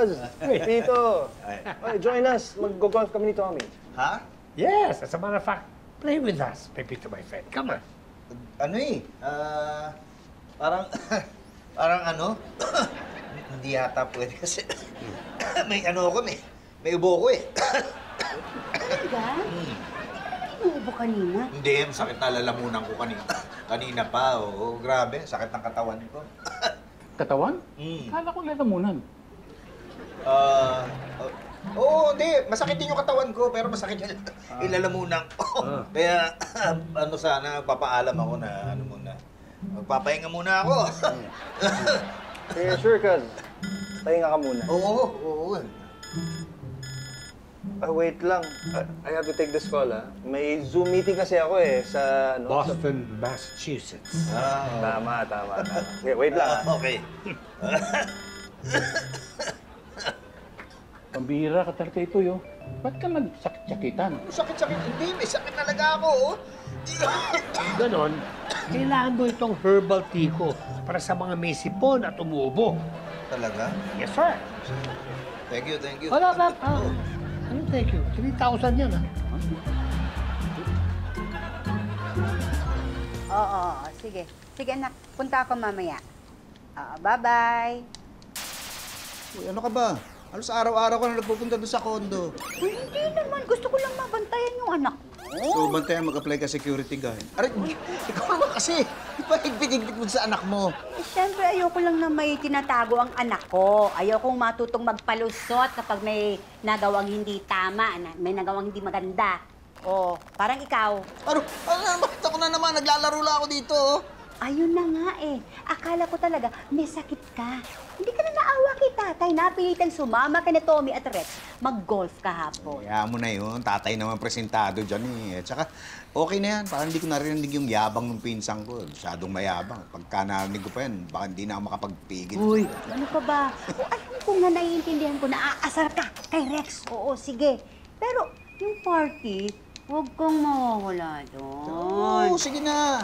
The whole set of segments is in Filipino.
Kaz! Tito! Oy, join us. Mag-golf kami ni Tommy. Ha? Yes, as a matter of fact, play with us, Pepito, my friend. Come on. Ano parang, parang ano, hindi yata pwede kasi may ano ako may ubo ko eh. Talaga? Inuubo kanina? Hindi, sakit na lalamunan ko kanina. Kanina pa, oo. Grabe, sakit ng katawan ko. Katawan? Kala ko lalamunan. Oo, hindi. Masakit din yung katawan ko, pero masakit yung ilalamunan ko. Kaya, ano sana, papaalam ako na, ano muna. Magpapahinga muna ako. Sure, Kaz. Pahinga ka muna. Oo. Wait lang. I have to take this call, ha? May Zoom meeting kasi ako eh, sa ano? Boston, Massachusetts. Tama. Okay, wait lang. Okay. Pambihira ka talaga ito, yo. Ba't ka nagsakit-sakitan? Sakit-sakit. Hindi, may sakit talaga ako, oh. Ganon, kailangan mo itong herbal tea ko para sa mga may sipon at umuubo. Talaga? Yes, sir. Thank you. Wala. Ano thank you? 3,000 yan, ha? Oo, sige. Sige, anak. Punta ako mamaya. Bye-bye. Uy, ano ka ba? Halos araw-araw ka na nagpupunta doon sa kondo. Uy, hindi naman. Gusto ko lang mabantayan yung anak mo. So, bantayan mag-apply ka security guard. Aray, ikaw naman kasi. Di ba higpit-higpit mo sa anak mo? Siyempre, ayoko lang na may tinatago ang anak ko. Ayokong matutong magpalusot kapag may nagawang hindi tama, may nagawang hindi maganda. O, parang ikaw. Ano? Bakit ako na naman? Naglalaro lang ako dito, oh. Ayun na nga eh. Akala ko talaga may sakit ka. Hindi ka na naawa kay tatay. Napilitan sumama ka na Tommy at Rex. Mag-golf kahapon. Kaya mo na yun. Tatay naman presentado dyan eh. At saka, okay na yan. Parang hindi ko narinig yung yabang ng pinsang ko. Masyadong mayabang. Pagka narinig ko pa yan, baka hindi na ako makapagpigil. Uy, ano ka ba? Alam ko nga naiintindihan ko na aasar ka kay Rex. Oo, sige. Pero yung party, huwag kang mawawala doon. Oo, sige na.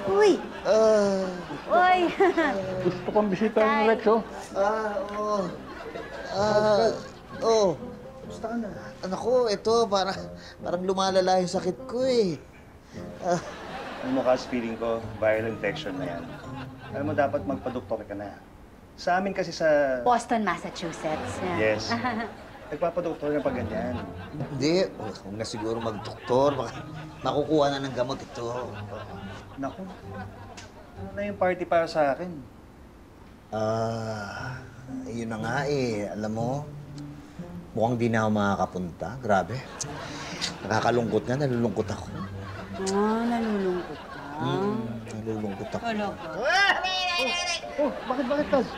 Uy! Uy! Gusto kong bisita ng Rex, oh. Gusto ka na? Anak ko, ito, parang lumalala yung sakit ko eh. Ang mukha feeling ko, viral infection na yan. Alam mo, dapat magpa-doktor ka na. Sa amin kasi sa... Boston, Massachusetts. Yes. Nagpapadoktor na pag ganyan. Hindi. Huwag na siguro mag-doktor. Baka makukuha na ng gamot ito. Naku, ano na yung party para sa akin? Yun na nga eh. Alam mo, mukhang di na ako makakapunta. Grabe. Nakakalungkot nga. Nalulungkot ako. Nalulungkot ka? Nalulungkot ako. Bakit, Kaz?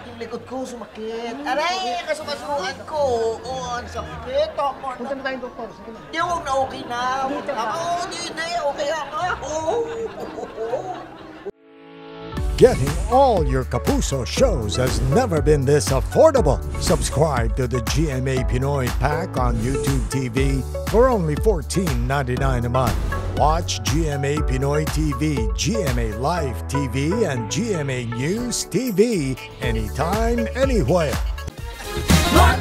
Yung likod ko sumakit. Aray! Kasukasuan ko. Oo, ang sakit. Punta na tayong doktor. Sige na. Di, huwag na okay na. Dito ba? Oo, di na. Okay ako. Getting all your Kapuso shows has never been this affordable. Subscribe to the GMA Pinoy Pack on YouTube TV for only $14.99 a month. Watch GMA Pinoy TV, GMA Live TV, and GMA News TV anytime, anywhere. More